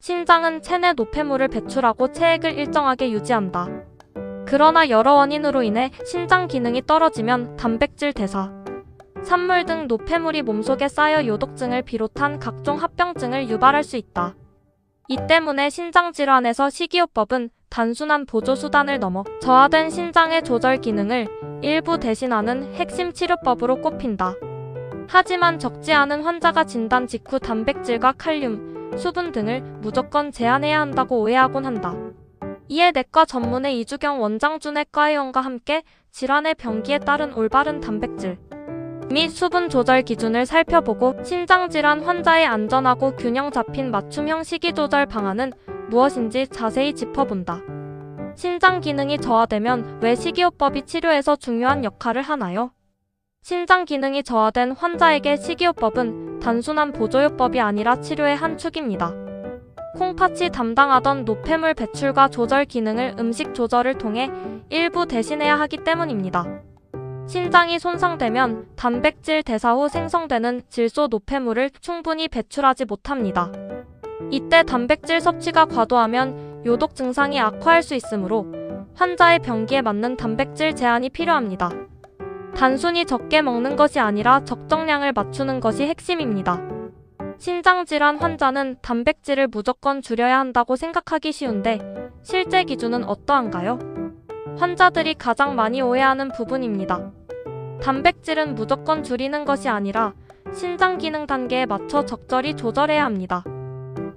신장은 체내 노폐물을 배출하고 체액을 일정하게 유지한다. 그러나 여러 원인으로 인해 신장 기능이 떨어지면 단백질 대사, 산물 등 노폐물이 몸속에 쌓여 요독증을 비롯한 각종 합병증을 유발할 수 있다. 이 때문에 신장질환에서 식이요법은 단순한 보조수단을 넘어 저하된 신장의 조절 기능을 일부 대신하는 핵심 치료법으로 꼽힌다. 하지만 적지 않은 환자가 진단 직후 단백질과 칼륨, 수분 등을 무조건 제한해야 한다고 오해하곤 한다. 이에 내과 전문의 이주경 원장주내과 의원과 함께 질환의 병기에 따른 올바른 단백질 및 수분 조절 기준을 살펴보고 신장질환 환자의 안전하고 균형 잡힌 맞춤형 식이조절 방안은 무엇인지 자세히 짚어본다. 신장 기능이 저하되면 왜 식이요법이 치료에서 중요한 역할을 하나요? 신장 기능이 저하된 환자에게 식이요법은 단순한 보조요법이 아니라 치료의 한 축입니다. 콩팥이 담당하던 노폐물 배출과 조절 기능을 음식 조절을 통해 일부 대신해야 하기 때문입니다. 신장이 손상되면 단백질 대사 후 생성되는 질소 노폐물을 충분히 배출하지 못합니다. 이때 단백질 섭취가 과도하면 요독 증상이 악화할 수 있으므로 환자의 병기에 맞는 단백질 제한이 필요합니다. 단순히 적게 먹는 것이 아니라 적정량을 맞추는 것이 핵심입니다. 신장질환 환자는 단백질을 무조건 줄여야 한다고 생각하기 쉬운데 실제 기준은 어떠한가요? 환자들이 가장 많이 오해하는 부분입니다. 단백질은 무조건 줄이는 것이 아니라 신장 기능 단계에 맞춰 적절히 조절해야 합니다.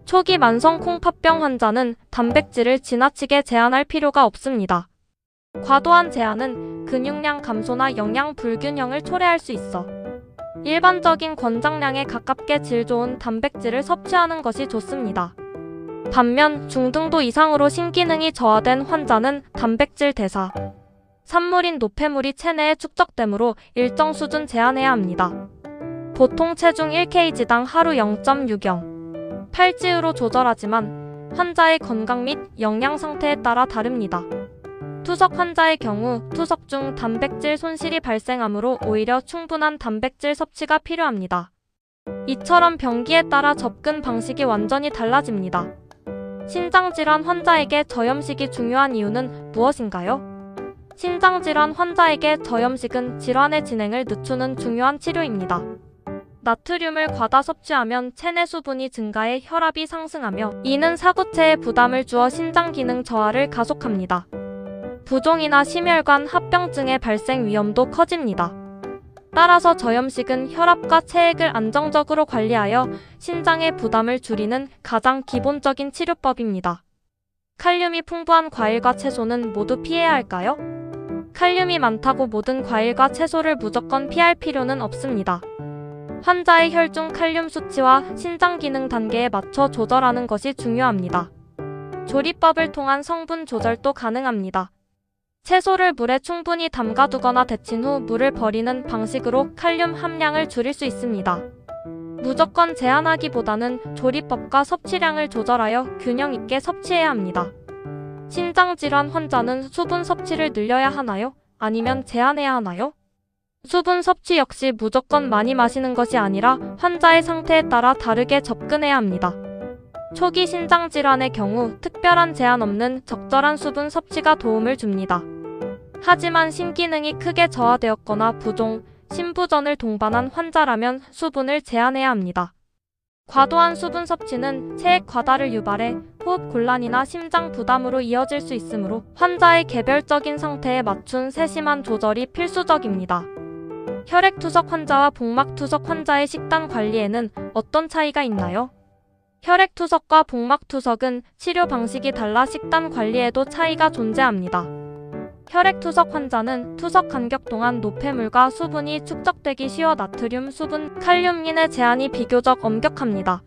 초기 만성 콩팥병 환자는 단백질을 지나치게 제한할 필요가 없습니다. 과도한 제한은 근육량 감소나 영양 불균형을 초래할 수 있어 일반적인 권장량에 가깝게 질 좋은 단백질을 섭취하는 것이 좋습니다. 반면 중등도 이상으로 신기능이 저하된 환자는 단백질 대사, 산물인 노폐물이 체내에 축적되므로 일정 수준 제한해야 합니다. 보통 체중 1kg당 하루 0.6영, 8지으로 조절하지만 환자의 건강 및 영양 상태에 따라 다릅니다. 투석 환자의 경우 투석 중 단백질 손실이 발생하므로 오히려 충분한 단백질 섭취가 필요합니다. 이처럼 병기에 따라 접근 방식이 완전히 달라집니다. 신장질환 환자에게 저염식이 중요한 이유는 무엇인가요? 신장질환 환자에게 저염식은 질환의 진행을 늦추는 중요한 치료입니다. 나트륨을 과다 섭취하면 체내 수분이 증가해 혈압이 상승하며 이는 사구체에 부담을 주어 신장 기능 저하를 가속합니다. 부종이나 심혈관 합병증의 발생 위험도 커집니다. 따라서 저염식은 혈압과 체액을 안정적으로 관리하여 신장의 부담을 줄이는 가장 기본적인 치료법입니다. 칼륨이 풍부한 과일과 채소는 모두 피해야 할까요? 칼륨이 많다고 모든 과일과 채소를 무조건 피할 필요는 없습니다. 환자의 혈중 칼륨 수치와 신장 기능 단계에 맞춰 조절하는 것이 중요합니다. 조리법을 통한 성분 조절도 가능합니다. 채소를 물에 충분히 담가두거나 데친 후 물을 버리는 방식으로 칼륨 함량을 줄일 수 있습니다. 무조건 제한하기보다는 조리법과 섭취량을 조절하여 균형 있게 섭취해야 합니다. 신장질환 환자는 수분 섭취를 늘려야 하나요? 아니면 제한해야 하나요? 수분 섭취 역시 무조건 많이 마시는 것이 아니라 환자의 상태에 따라 다르게 접근해야 합니다. 초기 신장질환의 경우 특별한 제한 없는 적절한 수분 섭취가 도움을 줍니다. 하지만 신기능이 크게 저하되었거나 부종, 신부전을 동반한 환자라면 수분을 제한해야 합니다. 과도한 수분 섭취는 체액 과다를 유발해 호흡 곤란이나 심장 부담으로 이어질 수 있으므로 환자의 개별적인 상태에 맞춘 세심한 조절이 필수적입니다. 혈액투석 환자와 복막투석 환자의 식단 관리에는 어떤 차이가 있나요? 혈액투석과 복막투석은 치료 방식이 달라 식단 관리에도 차이가 존재합니다. 혈액투석 환자는 투석 간격 동안 노폐물과 수분이 축적되기 쉬워 나트륨, 수분, 칼륨인의 제한이 비교적 엄격합니다.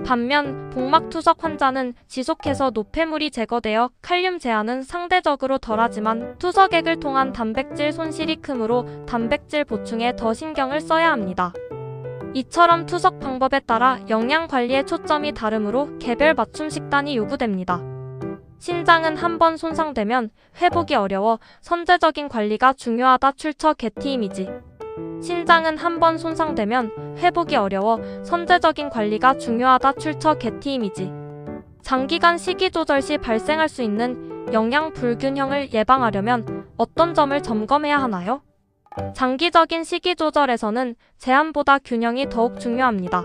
반면 복막투석 환자는 지속해서 노폐물이 제거되어 칼륨 제한은 상대적으로 덜하지만 투석액을 통한 단백질 손실이 크므로 단백질 보충에 더 신경을 써야 합니다. 이처럼 투석 방법에 따라 영양 관리의 초점이 다르므로 개별 맞춤 식단이 요구됩니다. 신장은 한번 손상되면 회복이 어려워 선제적인 관리가 중요하다. 출처 게티 이미지. 신장은 한번 손상되면 회복이 어려워 선제적인 관리가 중요하다. 출처 게티 이미지. 장기간 식이 조절 시 발생할 수 있는 영양 불균형을 예방하려면 어떤 점을 점검해야 하나요? 장기적인 식이 조절에서는 제한보다 균형이 더욱 중요합니다.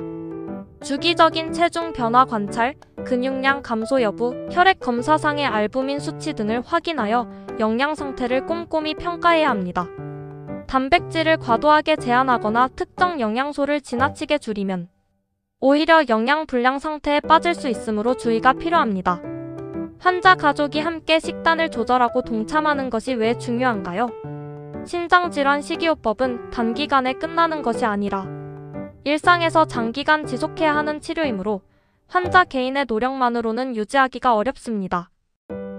주기적인 체중 변화 관찰, 근육량 감소 여부, 혈액 검사상의 알부민 수치 등을 확인하여 영양 상태를 꼼꼼히 평가해야 합니다. 단백질을 과도하게 제한하거나 특정 영양소를 지나치게 줄이면 오히려 영양 불량 상태에 빠질 수 있으므로 주의가 필요합니다. 환자 가족이 함께 식단을 조절하고 동참하는 것이 왜 중요한가요? 신장질환 식이요법은 단기간에 끝나는 것이 아니라 일상에서 장기간 지속해야 하는 치료이므로 환자 개인의 노력만으로는 유지하기가 어렵습니다.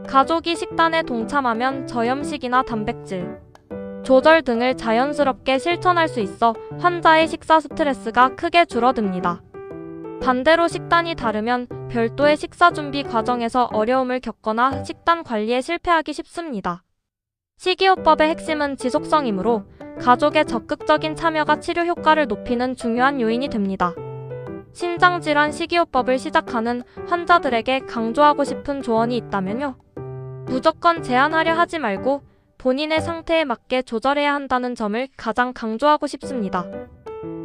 가족이 식단에 동참하면 저염식이나 단백질 조절 등을 자연스럽게 실천할 수 있어 환자의 식사 스트레스가 크게 줄어듭니다. 반대로 식단이 다르면 별도의 식사 준비 과정에서 어려움을 겪거나 식단 관리에 실패하기 쉽습니다. 식이요법의 핵심은 지속성이므로 가족의 적극적인 참여가 치료 효과를 높이는 중요한 요인이 됩니다. 신장질환 식이요법을 시작하는 환자들에게 강조하고 싶은 조언이 있다면요. 무조건 제한하려 하지 말고 본인의 상태에 맞게 조절해야 한다는 점을 가장 강조하고 싶습니다.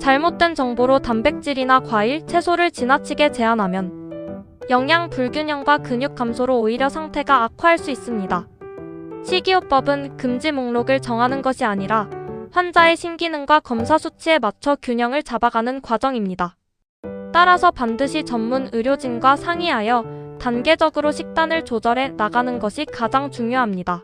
잘못된 정보로 단백질이나 과일, 채소를 지나치게 제한하면 영양 불균형과 근육 감소로 오히려 상태가 악화할 수 있습니다. 식이요법은 금지 목록을 정하는 것이 아니라 환자의 심기능과 검사 수치에 맞춰 균형을 잡아가는 과정입니다. 따라서 반드시 전문 의료진과 상의하여 단계적으로 식단을 조절해 나가는 것이 가장 중요합니다.